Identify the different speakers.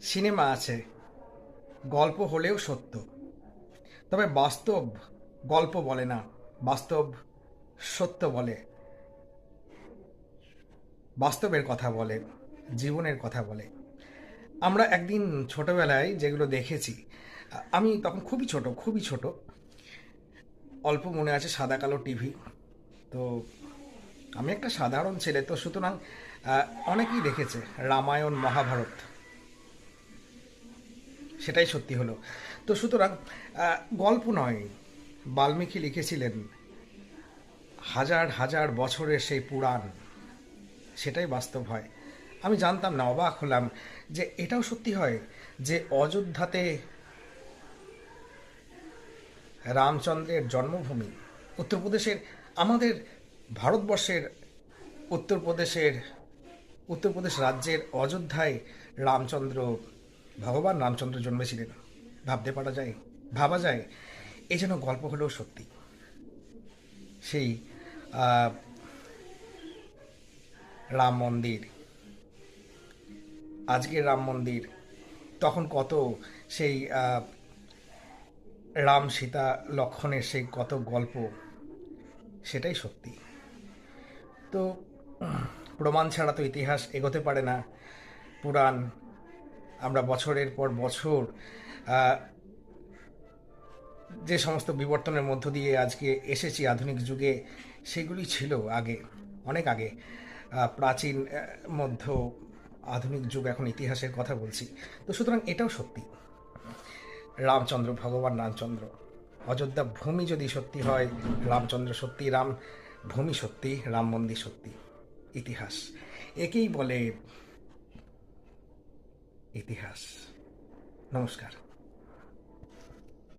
Speaker 1: Cinema আছে, গল্প হলেও সত্য। তবে বাস্তব গল্প বলে না, বাস্তব সত্য বলে, বাস্তবের কথা বলে, জীবনের কথা বলে। আমরা একদিন ছোটবেলায় যেগুলো দেখেছি, আমি তখন খুবই ছোট, খুবই ছোট, অল্প মনে আছে, সাদা কালো টিভি। তো আমি একটা সাধারণ ছেলে, তো সুতরাং অনেকেই দেখেছে রামায়ণ মহাভারত, সেটাই সত্যি হলো। তো সুতরাং গল্প নয়, বাল্মীকি লিখেছিলেন হাজার হাজার বছরের সেই পুরাণ, সেটাই বাস্তব হয়। আমি জানতাম না, অবাক হলাম যে এটাও সত্যি হয়, যে অযোধ্যাতে রামচন্দ্রের জন্মভূমি, উত্তরপ্রদেশের, আমাদের ভারতবর্ষের উত্তরপ্রদেশের, উত্তরপ্রদেশ রাজ্যের অযোধ্যায় রামচন্দ্র, ভগবান রামচন্দ্র জন্মেছিলেন। ভাবতে পারা যায়, ভাবা যায়। এই যেন গল্প হলেও সত্যি। সেই আহ, রাম মন্দির, আজকের রাম মন্দির, তখন কত সেই রাম সীতা লক্ষণের সেই কত গল্প, সেটাই সত্যি। তো প্রমাণ ছাড়া তো ইতিহাস এগোতে পারে না। পুরাণ, আমরা বছরের পর বছর আহ, যে সমস্ত বিবর্তনের মধ্য দিয়ে আজকে এসেছি আধুনিক যুগে, সেগুলি ছিল আগে, অনেক আগে। প্রাচীন, মধ্য, আধুনিক যুগ, এখন ইতিহাসের কথা বলছি। তো সুতরাং এটাও সত্যি, রামচন্দ্র, ভগবান রামচন্দ্র, অযোধ্যা ভূমি যদি সত্যি হয়, রামচন্দ্র সত্যি, রাম ভূমি সত্যি, রাম মন্দির সত্যি, ইতিহাস, একেই বলে ইতিহাস। নমস্কার।